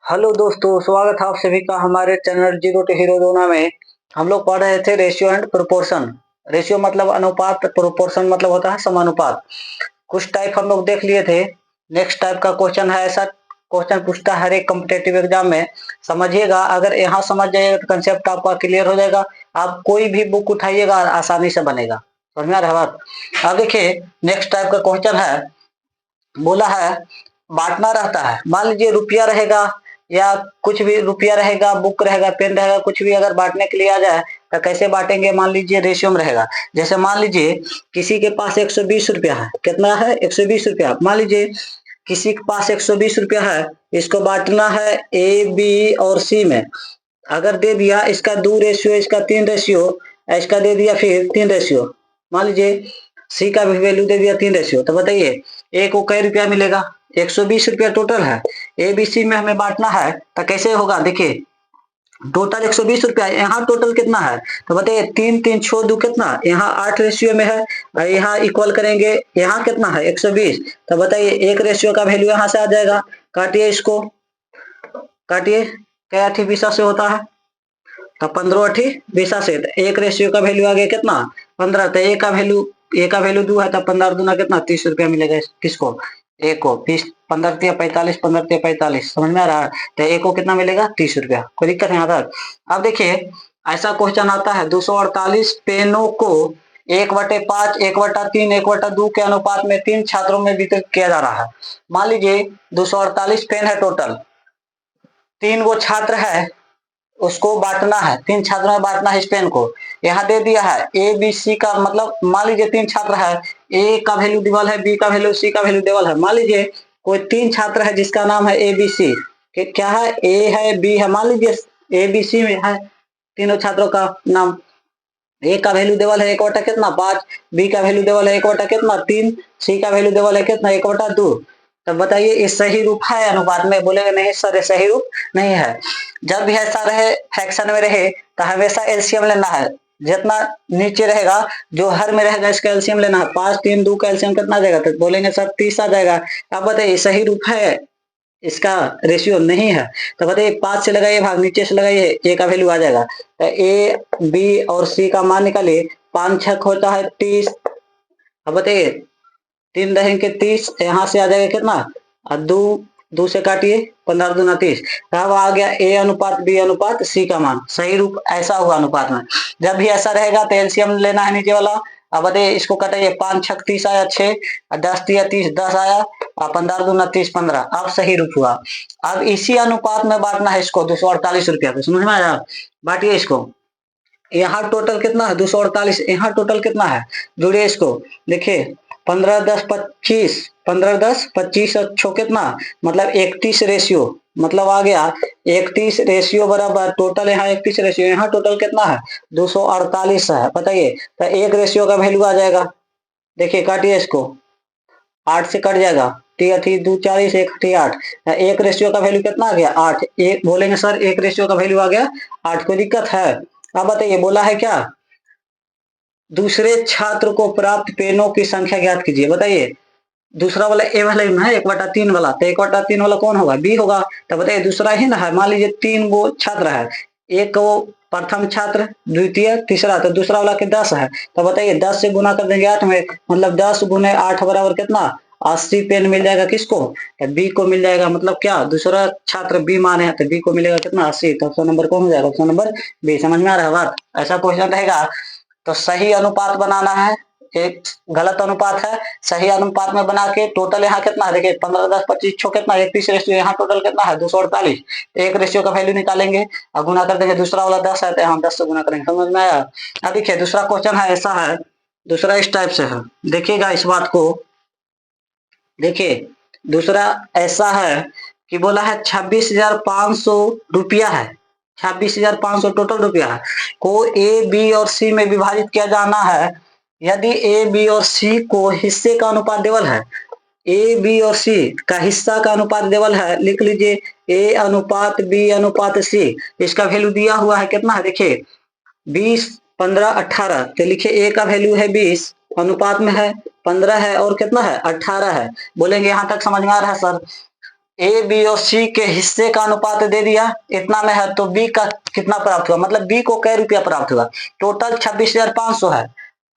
Hello दोस्तों, स्वागत है आप सभी का हमारे चैनल जीरो टू हीरो दोना में। हम लोग पढ़ रहे थे रेशियो एंड प्रोपोर्शन। रेशियो मतलब अनुपात, प्रोपोर्शन मतलब होता है समानुपात। कुछ टाइप हम लोग देख लिए थे। नेक्स्ट टाइप का क्वेश्चन है, ऐसा क्वेश्चन पूछता है हर एक कॉम्पिटेटिव एग्जाम में। समझिएगा, अगर यहाँ समझ जाइएगा तो कंसेप्ट आपका क्लियर हो जाएगा। आप कोई भी बुक उठाइएगा आसानी से बनेगा। समझ में आ रहा है बात? अब देखिए, नेक्स्ट टाइप का क्वेश्चन है, बोला है बांटना रहता है। मान लीजिए रुपया रहेगा या कुछ भी, रुपया रहेगा, बुक रहेगा, पेन रहेगा, कुछ भी अगर बांटने के लिए आ जाए तो कैसे बांटेंगे? मान लीजिए रेशियो में रहेगा। जैसे मान लीजिए किसी के पास 120 रुपया है। कितना है? 120 रुपया। मान लीजिए किसी के पास 120 रुपया है, इसको बांटना है ए, बी और सी में। अगर दे दिया इसका 2 रेशियो, इसका 3 रेशियो, इसका दे दिया फिर 3 रेशियो। मान लीजिए सी का भी वैल्यू दे दिया 3 रेशियो। तो बताइए ए को कै रुपया मिलेगा? 120 रुपया टोटल है। ए बी सी में हमें बांटना है तो कैसे होगा? देखिए टोटल 120 रुपया, यहाँ टोटल कितना है? तो बताइए 3 3 6 2 कितना? यहाँ 8 रेशियो में है और यहाँ इक्वल करेंगे, यहाँ कितना है? 120। तो बताइए एक रेशियो का वैल्यू यहाँ से आ जाएगा। काटिए इसको, काटिए। क्या अठी बीसा से होता है? तो 15 अठी बीसा से। तो एक रेशियो का वैल्यू आ गया कितना? 15। तो ए का वैल्यू 2 है तो 15 दूना कितना? 30 रुपया मिलेगा किसको? ए को। 30 15 तिया 45, 15 तिया 45। समझ में आ रहा है? तो ए को कितना मिलेगा? 30 रुपया। कोई दिक्कत है यहाँ तक? अब देखिए ऐसा क्वेश्चन आता है, 248 पेनों को 1/5, 1/3, 1/2 के अनुपात में 3 छात्रों में वितरित किया जा रहा है। मान लीजिए 248 पेन है टोटल, 3 गो छात्र है, उसको बांटना है, 3 छात्रों में बांटना है इस पेन को। यहाँ दे दिया है ए बी सी का, मतलब मान लीजिए 3 छात्र है, ए का वैल्यू देवल है, बी का वैल्यू, सी का वैल्यू देवल है। मान लीजिए कोई 3 छात्र है जिसका नाम है ए बी सी। क्या है? ए है, बी है। मान लीजिए ए बी सी में है तीनों छात्रों का नाम। ए का वैल्यू देवल है 1/5 कितना? 5। बी का वैल्यू देवल है 1/5 कितना? 3। सी का वैल्यू देवल है कितना? 1/2। तब बताइए ये सही रूप है अनुपात में? बोलेगा नहीं सर, ये सही रूप नहीं है। जब भी ऐसा रहे, फ्रैक्शन में रहे, तो हमेशा एलसीएम लेना है। जितना नीचे रहेगा, जो हर में रहेगा, इसका एलसीएम लेना है। 5 3 2 का एलसीएम कितना आ जाएगा? तो बोलेंगे सर 30 आ जाएगा। अब बताइए सही रूप है? इसका रेशियो नहीं है। तो बताइए 5 से लगाइए भाग, नीचे से लगाइए, ए का वैल्यू आ जाएगा। तो ए बी और सी का मान निकालिए। 5 6 होता है 30। अब बताइए 3 रहेंगे 30, यहाँ से आ जाएगा कितना? और 2 से काटिए, 15 दूना 30। अब आ गया ए अनुपात बी अनुपात सी का मान। सही रूप ऐसा हुआ अनुपात में। जब भी ऐसा रहेगा तो एलसीएम लेना है नीचे वाला। अब बताइए इसको काटिए, 5 6 30 आया 6, और 10 तिया 30, 10 आया, और 15 दूना 30, 15। अब सही रूप हुआ। अब इसी अनुपात में बांटना है इसको 248 रुपया को। समझ में आया? बांटिए इसको। यहाँ टोटल कितना है? 248। यहाँ टोटल कितना है? जोड़िए इसको। देखिए 15 10 25, 15 10 25 और 6 कितना? मतलब 31 रेशियो। मतलब आ गया 31 रेशियो बराबर टोटल। यहाँ 31 रेशियो, यहाँ टोटल कितना है? 248 है। बताइए तो एक रेशियो का वैल्यू आ जाएगा। देखिए काटिए इसको, 8 से कट जाएगा। 2 40, 1 8। एक रेशियो का वैल्यू कितना आ गया? 8। एक बोलेंगे सर एक रेशियो का वैल्यू आ गया 8, कोई दिक्कत है? अब बताइए बोला है क्या? दूसरे छात्र को प्राप्त पेनों की संख्या ज्ञात कीजिए। बताइए दूसरा वाला ए वाला है 1/3 वाला, तो 1/3 वाला कौन होगा? बी होगा। तो बताइए दूसरा ही ना है। मान लीजिए 3 वो छात्र है, एक वो प्रथम छात्र, द्वितीय, तीसरा, तो दूसरा वाला के 10 है। तो बताइए 10 से गुना कर देंगे 8 में, मतलब 10 गुने 8 बराबर कितना? 80 पेन मिल जाएगा किसको? तो बी को मिल जाएगा। मतलब क्या? दूसरा छात्र बी माने हैं तो बी को मिलेगा कितना? 80। तो ऑप्शन नंबर कौन हो जाएगा? Option number B. समझ में आ रहा है बात? ऐसा क्वेश्चन रहेगा तो सही अनुपात बनाना है। एक गलत अनुपात है, सही अनुपात में बना के टोटल यहाँ कितना है? देखिए 15 10 25 6 कितना? 31 रेशियो। यहाँ टोटल कितना है? 248। एक रेशियो का वैल्यू निकालेंगे और गुना कर देंगे। दूसरा वाला 10 है तो यहाँ 10 से गुना करेंगे। समझ में आया? अब देखिए दूसरा क्वेश्चन है, ऐसा है, दूसरा इस टाइप से है। देखिएगा इस बात को। देखिए दूसरा ऐसा है कि बोला है 26,500 रुपया है। 26,500 टोटल रुपया है को ए बी और सी में विभाजित किया जाना है। यदि ए बी और सी को हिस्से का अनुपात देवल है, ए बी और सी का हिस्सा का अनुपात देवल है, लिख लीजिए ए अनुपात बी अनुपात सी। इसका वैल्यू दिया हुआ है कितना है? देखिए 20 15 18। तो लिखिए ए का वैल्यू है 20, अनुपात में है 15 है, और कितना है? 18 है। बोलेंगे यहाँ तक समझ में आ रहा है सर? ए बी और सी के हिस्से का अनुपात दे दिया इतना में है, तो बी का कितना प्राप्त हुआ, मतलब बी को कै रुपया प्राप्त हुआ। टोटल 26,500 है,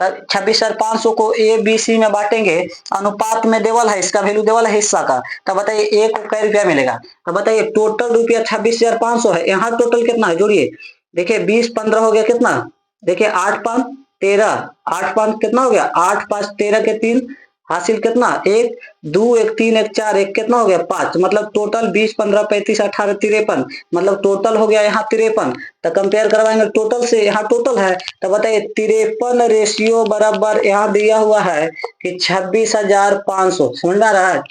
26,500 को ए बी सी में बांटेंगे, अनुपात में देवल है, इसका वैल्यू देवल है हिस्सा का, तब बताइए ए को कै रुपया मिलेगा। तो बताइए टोटल रुपया 26,500 है, यहाँ टोटल कितना है जोड़िए, देखिए 20 15 हो गया कितना, देखिए 8 5 13, 8 5 कितना हो गया, 8 5 13 के 3 हासिल कितना, 1 2 1 3 1 4 1 कितना हो गया 5, मतलब टोटल 20 15 35 18 53, मतलब टोटल हो गया यहाँ 53। तो कंपेयर करवाएंगे टोटल से, यहाँ टोटल है, तो बताइए 53 रेशियो बराबर यहाँ दिया हुआ है कि 26,500, समझ में आ रहा है,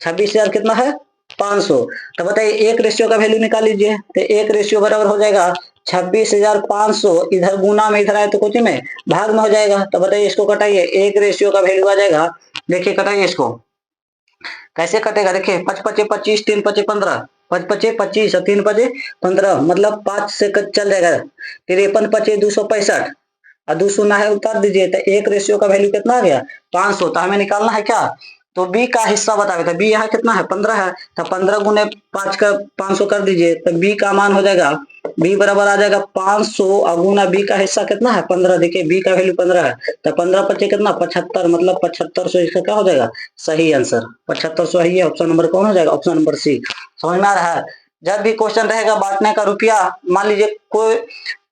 26,000 कितना है 500। तो बताइए एक रेशियो का वैल्यू निकाल लीजिए, तो एक रेशियो बराबर हो जाएगा 26,500, इधर गुना में इधर आए तो कुछ में भाग में हो जाएगा। तो बताइए इसको कटाइए, एक रेशियो का वैल्यू आ जाएगा, देखिए कटाइए इसको, कैसे कटेगा, देखिए 5 5 25 3 5 15, 5 5 25 और 3 5 15, मतलब 5 से चल जाएगा, 53 5 265 और 2 शून्य है उतार दीजिए, तो एक रेशियो का वैल्यू कितना आ गया 500। तो हमें निकालना है क्या, तो बी का हिस्सा बतावे, तो बी यहाँ कितना है 15 है, तो 15 गुने 5 का 500 कर दीजिए, तो बी का मान हो जाएगा, बी बराबर आ जाएगा 500 और गुना बी का हिस्सा कितना है 15, देखिए बी का वैल्यू 15 है, तो 15 पच्चे कितना 75, मतलब 7500 इसका क्या हो जाएगा सही आंसर, 7500 ही है, ऑप्शन नंबर कौन हो जाएगा, ऑप्शन नंबर सी। समझ में आ रहा है। जब भी क्वेश्चन रहेगा बांटने का रुपया, मान लीजिए कोई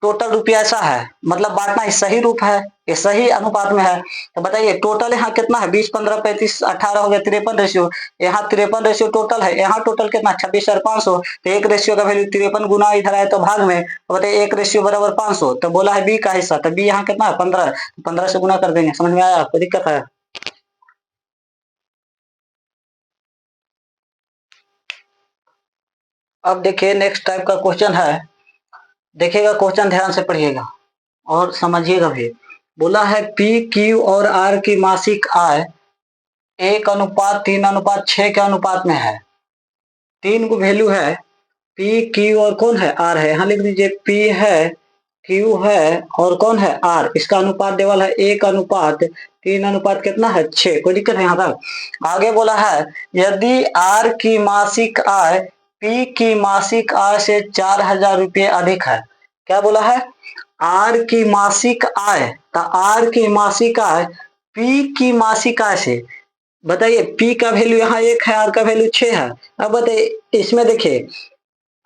टोटल रुपया ऐसा है, मतलब बांटना ही सही रूप है, ये सही अनुपात में है, तो बताइए टोटल यहाँ कितना है 20 15 35 18 हो गया 53 रेशियो, यहाँ 53 रेशियो टोटल है, यहाँ टोटल कितना 26,500, तो एक रेशियो का वैल्यू 53 गुना इधर आए तो भाग में, तो बताइए एक रेशियो बराबर 500, तो बोला है बी का हिस्सा, तो बी यहाँ कितना है 15, 15 से गुना कर देंगे। समझ में आया, कोई दिक्कत है। अब देखिए नेक्स्ट टाइप का क्वेश्चन है, देखिएगा क्वेश्चन ध्यान से पढ़िएगा और समझिएगा भी। बोला है पी क्यू और आर की मासिक आय 1:3:6 के अनुपात में है, तीन को वैल्यू है पी क्यू और कौन है आर है, यहाँ लिख दीजिए पी है क्यू है और कौन है आर, इसका अनुपात देवल है 1:3 कितना है 6, कोई दिक्कत है यहाँ तक। आगे बोला है यदि आर की मासिक आय पी की मासिक आय से 4,000 रुपये अधिक है, क्या बोला है आर की मासिक आय, तो आर की मासिक आय पी की मासिक आय से, बताइए पी का वैल्यू यहाँ 1 है, आर का वैल्यू 6 है। अब बताइए इसमें देखिए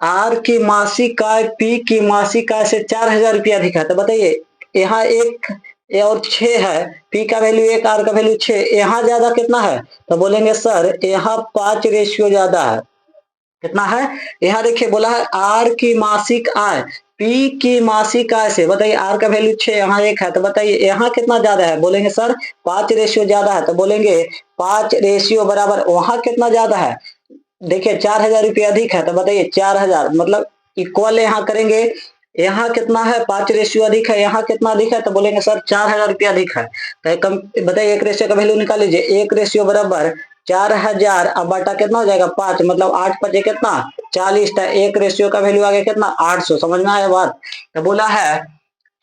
आर की मासिक आय पी की मासिक आय से 4,000 रुपया अधिक है, तो बताइए यहाँ 1 और 6 है, पी का वैल्यू 1 आर का वैल्यू 6, यहाँ ज्यादा कितना है, तो बोलेंगे सर यहाँ 5 रेशियो ज्यादा है, कितना है, यहाँ देखिए बोला है आर की मासिक आय पी की मासिक आय से, बताइए आर का वैल्यू 6 यहाँ 1 है, तो बताइए यहाँ कितना ज्यादा है, बोलेंगे सर 5 रेशियो ज्यादा है, तो बोलेंगे 5 रेशियो बराबर वहां कितना ज्यादा है, देखिए 4,000 रुपये अधिक है, तो बताइए 4,000 मतलब इक्वल यहाँ करेंगे, यहाँ कितना है 5 रेशियो अधिक है, यहाँ कितना अधिक है, तो बोलेंगे सर 4,000 रुपये अधिक है, तो कम बताइए एक रेशियो का वैल्यू निकाल लीजिए, एक रेशियो बराबर 4,000 अब बटा कितना हो जाएगा 5, मतलब 8 5 कितना 40, था एक रेशियो का वैल्यू आ गया कितना 800। समझ में आया बात। तो बोला है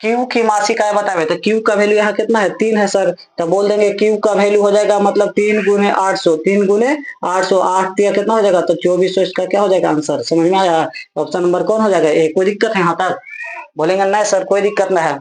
क्यू की मासिक आय बतावे, तो क्यू का वैल्यू यहाँ कितना है 3 है सर, तो बोल देंगे क्यू का वैल्यू हो जाएगा मतलब 3 गुने 800, 3 गुने 800, 8 दिया कितना हो जाएगा, तो 2400 इसका क्या हो जाएगा आंसर। समझ में आया, ऑप्शन नंबर कौन हो जाएगा ए, कोई दिक्कत है यहाँ तक, बोलेंगे नहीं सर कोई दिक्कत नहीं है।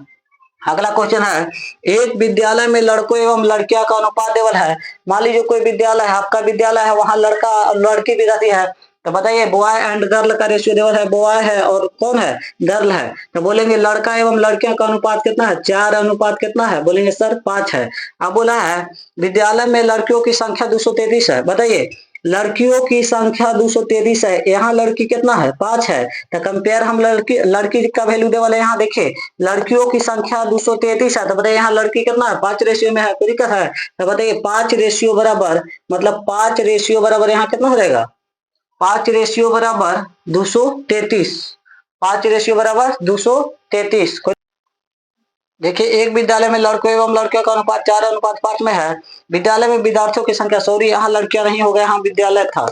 अगला क्वेश्चन है एक विद्यालय में लड़कों एवं लड़कियों का अनुपात देवल है, मान लीजिए कोई विद्यालय है, आपका विद्यालय है, वहां लड़का और लड़की भी रहती है, तो बताइए बॉय एंड गर्ल का रेशियो देवल है, बॉय है और कौन है गर्ल है, तो बोलेंगे लड़का एवं लड़कियों का अनुपात कितना है 4 अनुपात कितना है, बोलेंगे सर 5 है। अब बोला है विद्यालय में लड़कियों की संख्या 233 है, बताइए लड़कियों की संख्या 233 है, यहाँ लड़की कितना है 5 है, तो कंपेयर हम लड़की लड़की का वैल्यू दे वाले, यहाँ देखिए लड़कियों की संख्या 233 है, तो बताइए यहाँ लड़की कितना है 5 रेशियो में है, कोई दिक्कत है, तो बताइए 5 रेशियो बराबर मतलब 5 रेशियो बराबर यहाँ कितना हो जाएगा 5 रेशियो बराबर 233, 5 रेशियो बराबर 233। देखिए एक विद्यालय में लड़कों एवं लड़कियों का अनुपात 4:5 में है, विद्यालय में विद्यार्थियों की संख्या, सॉरी यहाँ लड़कियां नहीं हो गए, यहाँ विद्यालय था,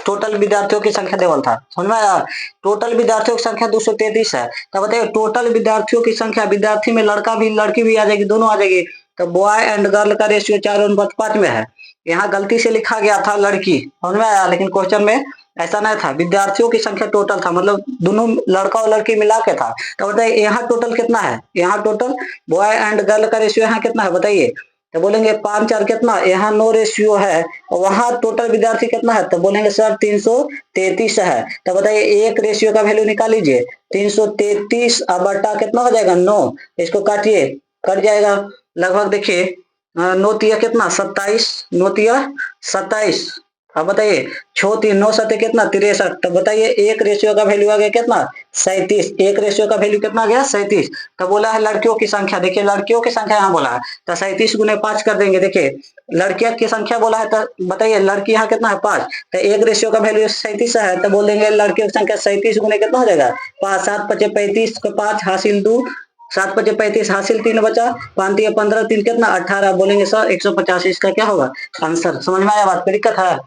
टोटल विद्यार्थियों की संख्या देवल था, समझ में आया, टोटल विद्यार्थियों की संख्या 233 है, तो बताइए टोटल विद्यार्थियों की संख्या, विद्यार्थी में लड़का भी लड़की भी आ जाएगी, दोनों आ जाएगी, तो बॉय एंड गर्ल का रेशियो 4:5 में है, यहाँ गलती से लिखा गया था लड़की, समझ में आया, लेकिन क्वेश्चन में ऐसा नहीं था, विद्यार्थियों की संख्या टोटल था, मतलब दोनों लड़का और लड़की मिला के था। तो बताइए यहाँ टोटल कितना है, यहाँ टोटल बॉय एंड गर्ल का रेशियो यहाँ कितना है बताइए। तो बोलेंगे 5 4 कितना, यहाँ 9 रेशियो है, और वहां टोटल विद्यार्थी कितना है, तो बोलेंगे सर 333 है। तो बताइए एक रेशियो का वैल्यू निकाल लीजिए, 333 बटा कितना हो जाएगा 9, इसको काटिए, कट जाएगा लगभग। देखिए 9 तिया कितना 27, 9 तिया 27। अब बताइए 6 3 9 7 कितना 63। तो बताइए एक रेशियो का वैल्यू आ गया कितना 37, एक रेशियो का वैल्यू कितना आ गया 37। तो बोला है लड़कियों की संख्या, देखिए लड़कियों की संख्या यहाँ बोला है, तो 37 गुने 5 कर देंगे। देखिए लड़कियों की संख्या बोला है, तो बताइए लड़की यहाँ कितना है 5, तो एक रेशियो का वैल्यू 37 है, तो बोल देंगे लड़कियों की संख्या 37 गुने कितना हो जाएगा 5, 7 5 35 को 5 हासिल 2, 7 5 35 हासिल 3 बचा, 5 15 3 कितना 18। बोलेंगे सर 185 इसका क्या होगा आंसर। समझ में आया बात, कोई दिक्कत है?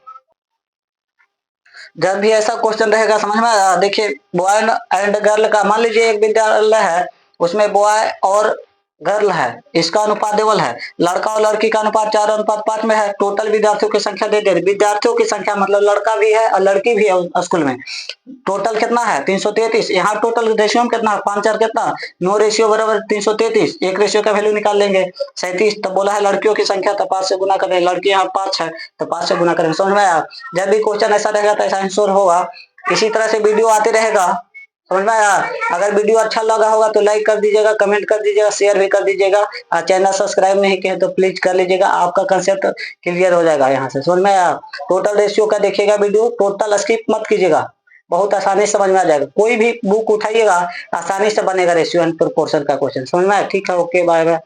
जब भी ऐसा क्वेश्चन रहेगा समझ में आया, देखिए बॉय एंड गर्ल का, मान लीजिए एक विद्यालय है, उसमें बॉय और गर्ल है, इसका अनुपात देवल है, लड़का और लड़की का अनुपात 4:5 में है। टोटल विद्यार्थियों की संख्या दे दे, विद्यार्थियों की संख्या मतलब लड़का भी है और लड़की भी है उस स्कूल में। टोटल कितना है 333, यहाँ टोटल रेशियो में कितना है 5 4 कितना 9 रेशियो बराबर 333, एक रेशियो का वैल्यू निकाल लेंगे 37। तो बोला है लड़कियों की संख्या, तो 5 से गुना करें, लड़की यहाँ 5 है तो 5 से गुना करें। समझ में आया? जब भी क्वेश्चन ऐसा रहेगा तो ऐसा आंसर होगा। इसी तरह से वीडियो आते रहेगा, समझ में आया? अगर वीडियो अच्छा लगा होगा तो लाइक कर दीजिएगा, कमेंट कर दीजिएगा, शेयर भी कर दीजिएगा, और चैनल सब्सक्राइब नहीं किए तो प्लीज कर लीजिएगा, आपका कंसेप्ट क्लियर हो जाएगा यहाँ से। समझ में आया? टोटल रेशियो का देखिएगा वीडियो, टोटल स्किप मत कीजिएगा, बहुत आसानी से समझ में आ जाएगा। कोई भी बुक उठाइएगा आसानी से बनेगा रेशियो एंड प्रोपोर्शन का क्वेश्चन। समझ में आया? ठीक है, ओके, बाय बाय।